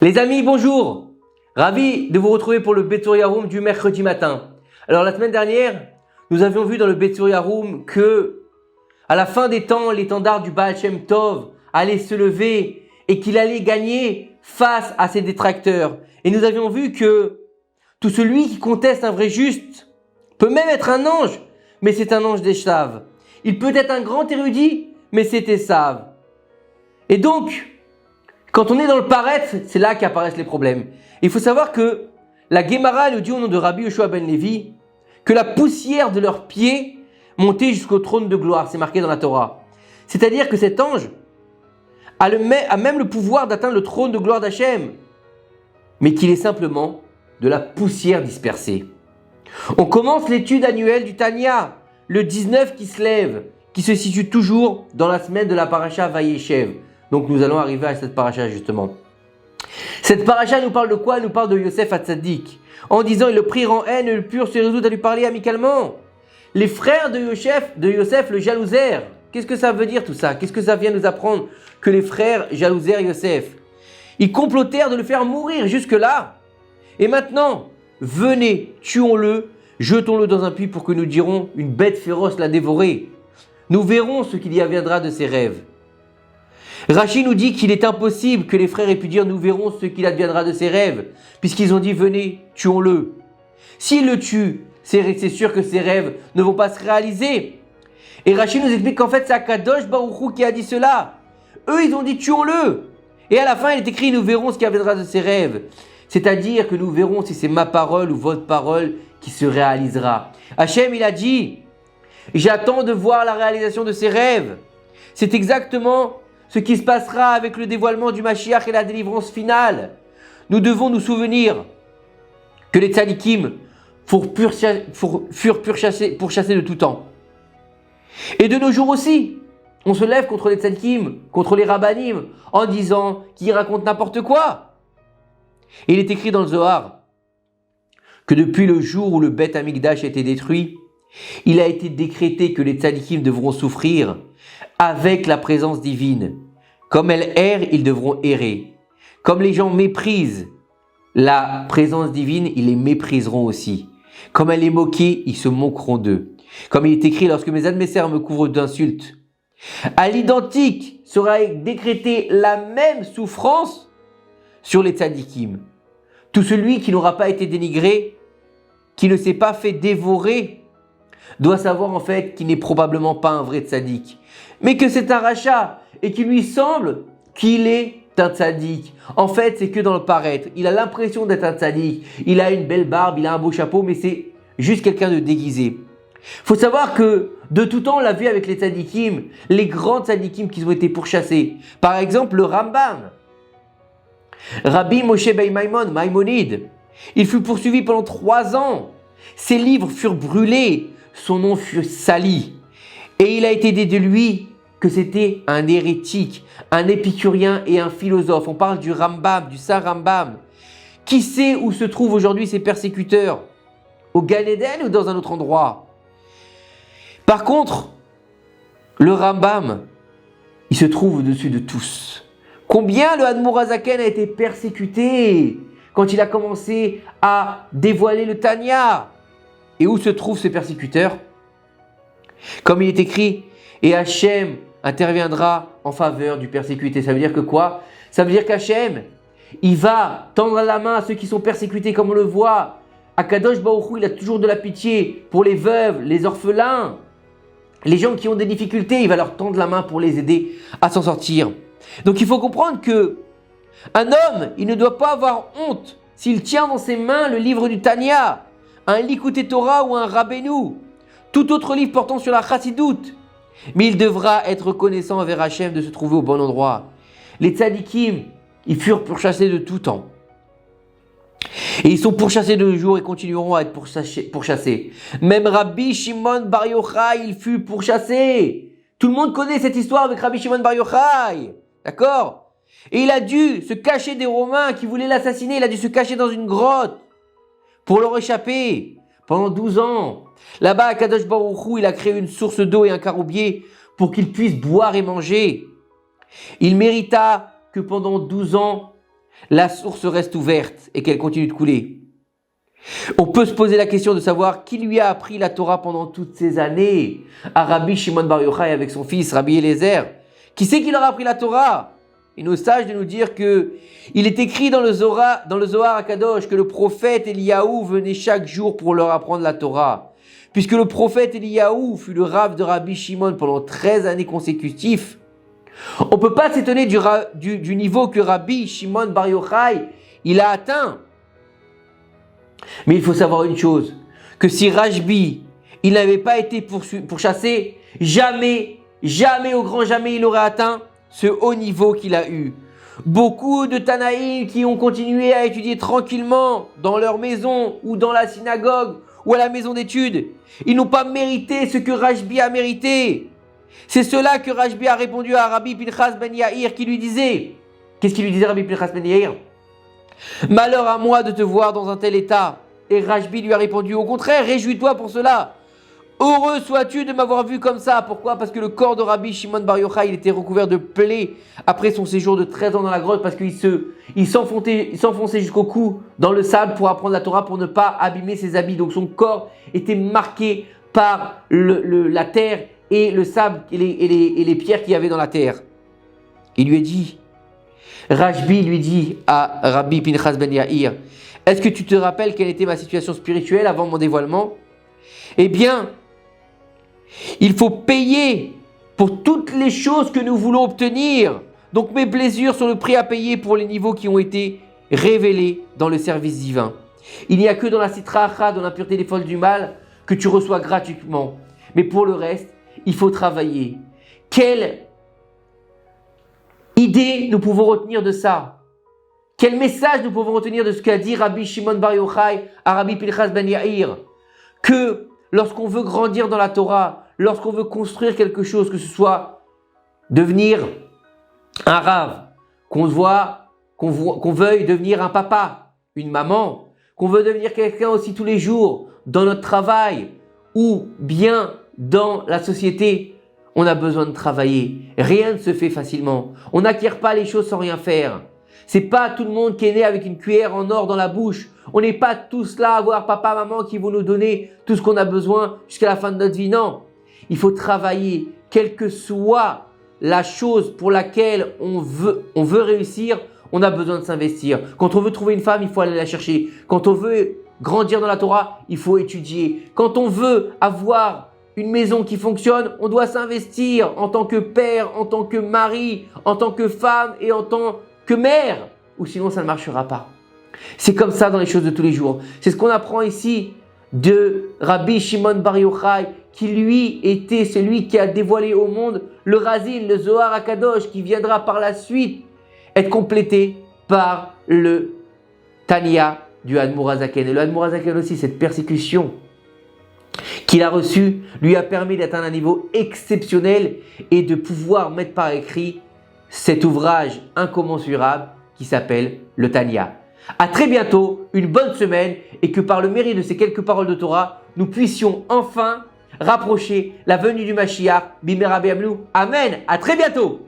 Les amis, bonjour. Ravi de vous retrouver pour le Betoria Room du mercredi matin. Alors la semaine dernière, nous avions vu dans le Betoria Room que à la fin des temps, l'étendard du Baal Shem Tov allait se lever et qu'il allait gagner face à ses détracteurs. Et nous avions vu que tout celui qui conteste un vrai juste peut même être un ange, mais c'est un ange d'Esav. Il peut être un grand érudit, mais c'est Esav. Et donc, quand on est dans le paraître, c'est là qu'apparaissent les problèmes. Il faut savoir que la Gemara nous dit au nom de Rabbi Yoshua ben Levi que la poussière de leurs pieds montait jusqu'au trône de gloire. C'est marqué dans la Torah. C'est-à-dire que cet ange a même le pouvoir d'atteindre le trône de gloire d'Hachem, mais qu'il est simplement de la poussière dispersée. On commence l'étude annuelle du Tanya, le 19 qui se lève, qui se situe toujours dans la semaine de la paracha Vayeshev. Donc nous allons arriver à cette paracha justement. Cette paracha nous parle de quoi? Elle nous parle de Yosef Hatzadik. En disant, ils le prirent en haine et le purent se résoudre à lui parler amicalement. Les frères de Yosef le jalousèrent. Qu'est-ce que ça veut dire tout ça? Qu'est-ce que ça vient nous apprendre? Que les frères jalousèrent Yosef. Ils complotèrent de le faire mourir jusque-là. Et maintenant, venez, tuons-le, jetons-le dans un puits pour que nous dirons, une bête féroce l'a dévoré. Nous verrons ce qu'il y adviendra de ses rêves. Rachi nous dit qu'il est impossible que les frères aient pu dire nous verrons ce qu'il adviendra de ses rêves, puisqu'ils ont dit venez, tuons-le. S'ils le tuent, c'est sûr que ses rêves ne vont pas se réaliser. Et Rachi nous explique qu'en fait c'est Akadosh Baruch Hu qui a dit cela. Eux ils ont dit tuons-le. Et à la fin il est écrit nous verrons ce qui adviendra de ses rêves. C'est-à-dire que nous verrons si c'est ma parole ou votre parole qui se réalisera. Hachem il a dit j'attends de voir la réalisation de ses rêves. C'est exactement ce qui se passera avec le dévoilement du Mashiach et la délivrance finale. Nous devons nous souvenir que les tzadikim furent pourchassés de tout temps. Et de nos jours aussi, on se lève contre les tzadikim, contre les rabbanim, en disant qu'ils racontent n'importe quoi. Et il est écrit dans le Zohar que depuis le jour où le Beth Amikdash a été détruit, il a été décrété que les tzadikim devront souffrir avec la présence divine. Comme elle erre, ils devront errer. Comme les gens méprisent la présence divine, ils les mépriseront aussi. Comme elle est moquée, ils se moqueront d'eux. Comme il est écrit, lorsque mes adversaires me couvrent d'insultes, à l'identique sera décrétée la même souffrance sur les tzadikim. Tout celui qui n'aura pas été dénigré, qui ne s'est pas fait dévorer, doit savoir en fait qu'il n'est probablement pas un vrai tzadik, mais que c'est un rachat et qu'il lui semble qu'il est un tzadik. En fait, c'est que dans le paraître. Il a l'impression d'être un tzadik. Il a une belle barbe, il a un beau chapeau, mais c'est juste quelqu'un de déguisé. Faut savoir que de tout temps, on l'a vu avec les tzadikim, les grands tzadikim qui ont été pourchassés. Par exemple, le Rambam, Rabbi Moshe ben Maïmonide, il fut poursuivi pendant 3 ans. Ses livres furent brûlés. Son nom fut sali. Et il a été dit de lui que c'était un hérétique, un épicurien et un philosophe. On parle du Rambam, du Saint Rambam. Qui sait où se trouvent aujourd'hui ses persécuteurs? Au Gan Eden ou dans un autre endroit? Par contre, le Rambam, il se trouve au-dessus de tous. Combien le Admour HaZaken a été persécuté quand il a commencé à dévoiler le Tanya? Et où se trouvent ses persécuteurs? Comme il est écrit, et Hachem interviendra en faveur du persécuté. Ça veut dire que quoi? Ça veut dire qu'Hachem, il va tendre la main à ceux qui sont persécutés, comme on le voit. Akadosh Baruch Hu, il a toujours de la pitié pour les veuves, les orphelins, les gens qui ont des difficultés. Il va leur tendre la main pour les aider à s'en sortir. Donc il faut comprendre que un homme, il ne doit pas avoir honte s'il tient dans ses mains le livre du Tanya, un Likutei Torah ou un Rabbeinu, tout autre livre portant sur la Chassidoute. Mais il devra être reconnaissant envers Hachem de se trouver au bon endroit. Les tzadikim, ils furent pourchassés de tout temps. Et ils sont pourchassés de nos jours et continueront à être pourchassés. Même Rabbi Shimon Bar Yochai, il fut pourchassé. Tout le monde connaît cette histoire avec Rabbi Shimon Bar Yochai. D'accord? Et il a dû se cacher des Romains qui voulaient l'assassiner. Il a dû se cacher dans une grotte pour leur échapper pendant 12 ans. Là-bas, Akadosh Baruch Hu, il a créé une source d'eau et un caroubier pour qu'ils puissent boire et manger. Il mérita que pendant 12 ans, la source reste ouverte et qu'elle continue de couler. On peut se poser la question de savoir qui lui a appris la Torah pendant toutes ces années à Rabbi Shimon Bar Yochai avec son fils Rabbi Eliezer. Qui c'est qui leur a appris la Torah? Il nous sage de nous dire que il est écrit dans le Zohar HaKadosh que le prophète Eliyahu venait chaque jour pour leur apprendre la Torah. Puisque le prophète Eliyahu fut le Rav de Rabbi Shimon pendant 13 années consécutives, on ne peut pas s'étonner du niveau que Rabbi Shimon Bar Yochai il a atteint. Mais il faut savoir une chose, que si Rashbi il n'avait pas été pourchassé, jamais au grand jamais il aurait atteint ce haut niveau qu'il a eu. Beaucoup de Tanaïm qui ont continué à étudier tranquillement dans leur maison ou dans la synagogue ou à la maison d'études, ils n'ont pas mérité ce que Rashbi a mérité. C'est cela que Rashbi a répondu à Rabbi Pinchas ben Yair qui lui disait. Qu'est-ce qu'il lui disait Rabbi Pinchas ben Yair? Malheur à moi de te voir dans un tel état. Et Rashbi lui a répondu, au contraire, réjouis-toi pour cela. Heureux sois-tu de m'avoir vu comme ça. Pourquoi? Parce que le corps de Rabbi Shimon Bar Yochai, il était recouvert de plaies après son séjour de 13 ans dans la grotte parce qu'il s'enfonçait jusqu'au cou dans le sable pour apprendre la Torah pour ne pas abîmer ses habits. Donc son corps était marqué par la terre et le sable et les pierres qu'il y avait dans la terre. Il lui a dit, Rashbi lui dit à Rabbi Pinchas ben Yair, est-ce que tu te rappelles quelle était ma situation spirituelle avant mon dévoilement? Eh bien, il faut payer pour toutes les choses que nous voulons obtenir. Donc mes plaisirs sont le prix à payer pour les niveaux qui ont été révélés dans le service divin. Il n'y a que dans la sitra achad, dans l'impureté des folles du mal, que tu reçois gratuitement. Mais pour le reste, il faut travailler. Quelle idée nous pouvons retenir de ça? Quel message nous pouvons retenir de ce qu'a dit Rabbi Shimon Bar Yochai à Rabbi Pinchas ben Yair? Que lorsqu'on veut grandir dans la Torah, lorsqu'on veut construire quelque chose, que ce soit devenir un Rav, qu'on veuille devenir un papa, une maman, qu'on veut devenir quelqu'un aussi tous les jours dans notre travail ou bien dans la société, on a besoin de travailler. Rien ne se fait facilement. On n'acquiert pas les choses sans rien faire. C'est pas tout le monde qui est né avec une cuillère en or dans la bouche. On n'est pas tous là à voir papa, maman qui vont nous donner tout ce qu'on a besoin jusqu'à la fin de notre vie. Non, il faut travailler, quelle que soit la chose pour laquelle on veut réussir, on a besoin de s'investir. Quand on veut trouver une femme, il faut aller la chercher. Quand on veut grandir dans la Torah, il faut étudier. Quand on veut avoir une maison qui fonctionne, on doit s'investir en tant que père, en tant que mari, en tant que femme et en tant que mère, ou sinon ça ne marchera pas. C'est comme ça dans les choses de tous les jours. C'est ce qu'on apprend ici de Rabbi Shimon Bar Yochai, qui lui était celui qui a dévoilé au monde le Razin, le Zohar HaKadosh, qui viendra par la suite être complété par le Tanya du Admor HaZaken. Et le Admor HaZaken aussi, cette persécution qu'il a reçue, lui a permis d'atteindre un niveau exceptionnel et de pouvoir mettre par écrit cet ouvrage incommensurable qui s'appelle le Tanya. À très bientôt, une bonne semaine et que par le mérite de ces quelques paroles de Torah, nous puissions enfin rapprocher la venue du Mashiach, Bimera Be'amnu. Amen. À très bientôt.